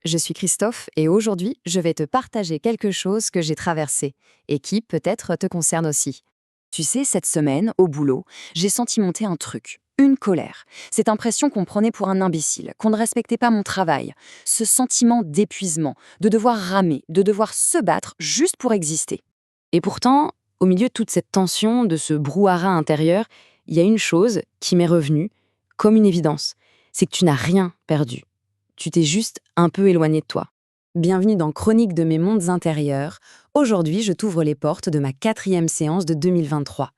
Je suis Christophe et aujourd'hui, je vais te partager quelque chose que j'ai traversé et qui peut-être te concerne aussi. Tu sais, cette semaine, au boulot, j'ai senti monter un truc, une colère. Cette impression qu'on me prenait pour un imbécile, qu'on ne respectait pas mon travail. Ce sentiment d'épuisement, de devoir ramer, de devoir se battre juste pour exister. Et pourtant, au milieu de toute cette tension, de ce brouhaha intérieur, il y a une chose qui m'est revenue comme une évidence. C'est que tu n'as rien perdu. Tu t'es juste un peu éloigné de toi. Bienvenue dans Chronique de mes mondes intérieurs. Aujourd'hui, je t'ouvre les portes de ma 4e séance de 2023.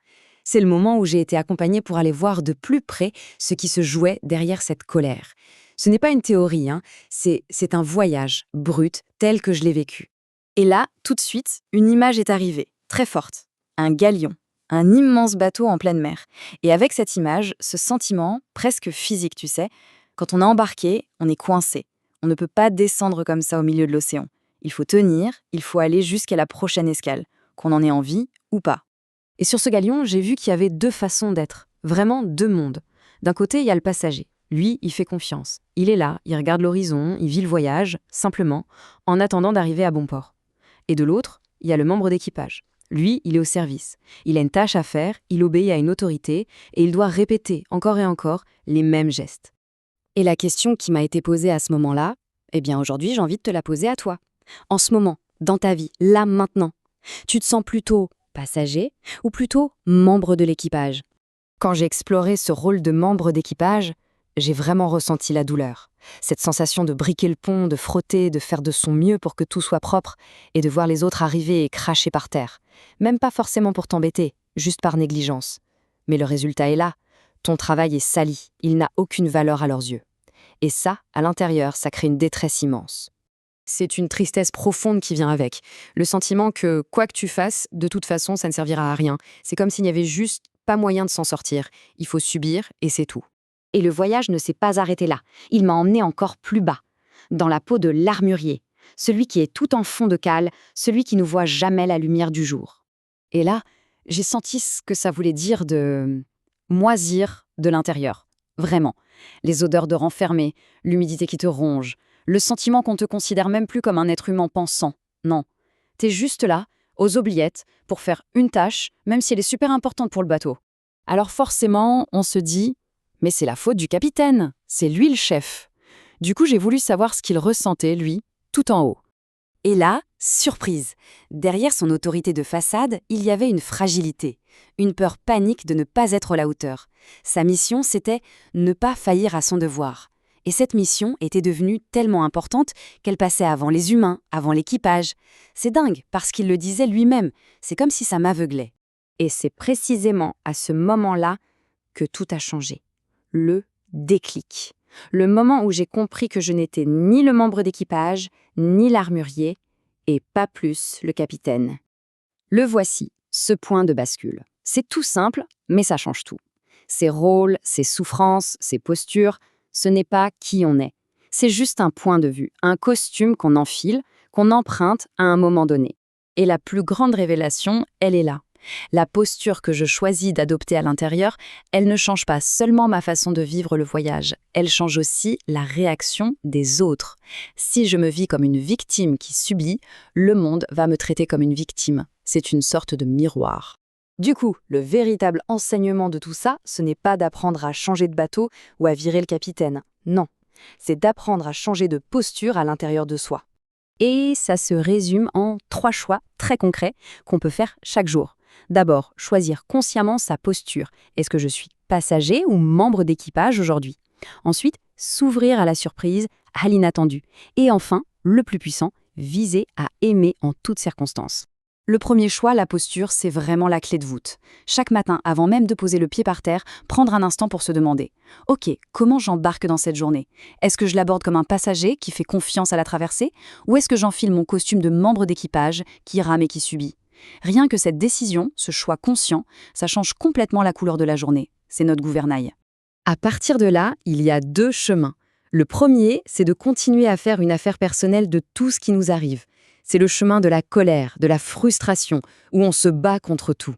C'est le moment où j'ai été accompagnée pour aller voir de plus près ce qui se jouait derrière cette colère. Ce n'est pas une théorie, c'est un voyage brut tel que je l'ai vécu. Et là, tout de suite, une image est arrivée, très forte. Un galion, un immense bateau en pleine mer. Et avec cette image, ce sentiment, presque physique, tu sais, quand on a embarqué, on est coincé. On ne peut pas descendre comme ça au milieu de l'océan. Il faut tenir, il faut aller jusqu'à la prochaine escale, qu'on en ait envie ou pas. Et sur ce galion, j'ai vu qu'il y avait deux façons d'être, vraiment deux mondes. D'un côté, il y a le passager. Lui, il fait confiance. Il est là, il regarde l'horizon, il vit le voyage, simplement, en attendant d'arriver à bon port. Et de l'autre, il y a le membre d'équipage. Lui, il est au service. Il a une tâche à faire, il obéit à une autorité, et il doit répéter encore et encore les mêmes gestes. Et la question qui m'a été posée à ce moment-là, eh bien aujourd'hui j'ai envie de te la poser à toi. En ce moment, dans ta vie, là maintenant, tu te sens plutôt passager ou plutôt membre de l'équipage? Quand j'ai exploré ce rôle de membre d'équipage, j'ai vraiment ressenti la douleur. Cette sensation de briquer le pont, de frotter, de faire de son mieux pour que tout soit propre et de voir les autres arriver et cracher par terre. Même pas forcément pour t'embêter, juste par négligence. Mais le résultat est là. Ton travail est sali, il n'a aucune valeur à leurs yeux. Et ça, à l'intérieur, ça crée une détresse immense. C'est une tristesse profonde qui vient avec. Le sentiment que, quoi que tu fasses, de toute façon, ça ne servira à rien. C'est comme s'il n'y avait juste pas moyen de s'en sortir. Il faut subir et c'est tout. Et le voyage ne s'est pas arrêté là. Il m'a emmené encore plus bas, dans la peau de l'armurier, celui qui est tout en fond de cale, celui qui ne voit jamais la lumière du jour. Et là, j'ai senti ce que ça voulait dire de moisir de l'intérieur. Vraiment. Les odeurs de renfermé, l'humidité qui te ronge, le sentiment qu'on te considère même plus comme un être humain pensant. Non. T'es juste là, aux oubliettes, pour faire une tâche, même si elle est super importante pour le bateau. Alors forcément, on se dit « mais c'est la faute du capitaine, c'est lui le chef ». Du coup, j'ai voulu savoir ce qu'il ressentait, lui, tout en haut. Et là, surprise, derrière son autorité de façade, il y avait une fragilité, une peur panique de ne pas être à la hauteur. Sa mission, c'était ne pas faillir à son devoir. Et cette mission était devenue tellement importante qu'elle passait avant les humains, avant l'équipage. C'est dingue, parce qu'il le disait lui-même, c'est comme si ça m'aveuglait. Et c'est précisément à ce moment-là que tout a changé. Le déclic. Le moment où j'ai compris que je n'étais ni le membre d'équipage, ni l'armurier, et pas plus le capitaine. Le voici, ce point de bascule. C'est tout simple, mais ça change tout. Ses rôles, ses souffrances, ses postures, ce n'est pas qui on est. C'est juste un point de vue, un costume qu'on enfile, qu'on emprunte à un moment donné. Et la plus grande révélation, elle est là. La posture que je choisis d'adopter à l'intérieur, elle ne change pas seulement ma façon de vivre le voyage, elle change aussi la réaction des autres. Si je me vis comme une victime qui subit, le monde va me traiter comme une victime. C'est une sorte de miroir. Du coup, le véritable enseignement de tout ça, ce n'est pas d'apprendre à changer de bateau ou à virer le capitaine. Non, c'est d'apprendre à changer de posture à l'intérieur de soi. Et ça se résume en 3 choix très concrets qu'on peut faire chaque jour. D'abord, choisir consciemment sa posture. Est-ce que je suis passager ou membre d'équipage aujourd'hui? Ensuite, s'ouvrir à la surprise, à l'inattendu. Et enfin, le plus puissant, viser à aimer en toutes circonstances. Le premier choix, la posture, c'est vraiment la clé de voûte. Chaque matin, avant même de poser le pied par terre, prendre un instant pour se demander « Ok, comment j'embarque dans cette journée? Est-ce que je l'aborde comme un passager qui fait confiance à la traversée? Ou est-ce que j'enfile mon costume de membre d'équipage qui rame et qui subit ?» Rien que cette décision, ce choix conscient, ça change complètement la couleur de la journée. C'est notre gouvernail. À partir de là, il y a 2 chemins. Le premier, c'est de continuer à faire une affaire personnelle de tout ce qui nous arrive. C'est le chemin de la colère, de la frustration, où on se bat contre tout.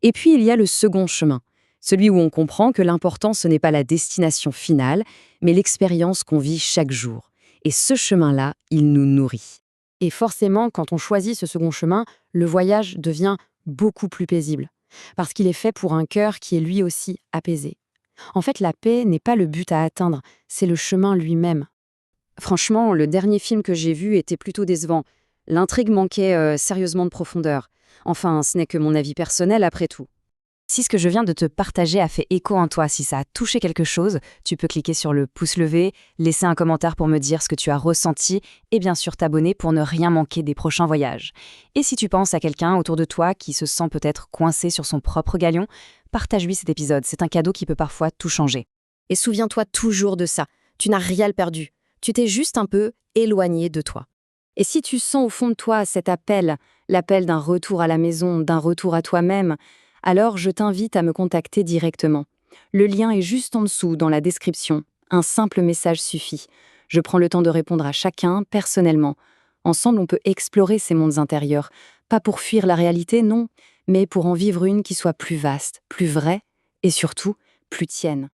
Et puis il y a le second chemin, celui où on comprend que l'important ce n'est pas la destination finale, mais l'expérience qu'on vit chaque jour. Et ce chemin-là, il nous nourrit. Et forcément, quand on choisit ce second chemin, le voyage devient beaucoup plus paisible. Parce qu'il est fait pour un cœur qui est lui aussi apaisé. En fait, la paix n'est pas le but à atteindre, c'est le chemin lui-même. Franchement, le dernier film que j'ai vu était plutôt décevant. L'intrigue manquait sérieusement de profondeur. Enfin, ce n'est que mon avis personnel après tout. Si ce que je viens de te partager a fait écho en toi, si ça a touché quelque chose, tu peux cliquer sur le pouce levé, laisser un commentaire pour me dire ce que tu as ressenti et bien sûr t'abonner pour ne rien manquer des prochains voyages. Et si tu penses à quelqu'un autour de toi qui se sent peut-être coincé sur son propre galion, partage-lui cet épisode, c'est un cadeau qui peut parfois tout changer. Et souviens-toi toujours de ça, tu n'as rien perdu, tu t'es juste un peu éloigné de toi. Et si tu sens au fond de toi cet appel, l'appel d'un retour à la maison, d'un retour à toi-même, alors je t'invite à me contacter directement. Le lien est juste en dessous dans la description. Un simple message suffit. Je prends le temps de répondre à chacun personnellement. Ensemble, on peut explorer ces mondes intérieurs. Pas pour fuir la réalité, non, mais pour en vivre une qui soit plus vaste, plus vraie et surtout plus tienne.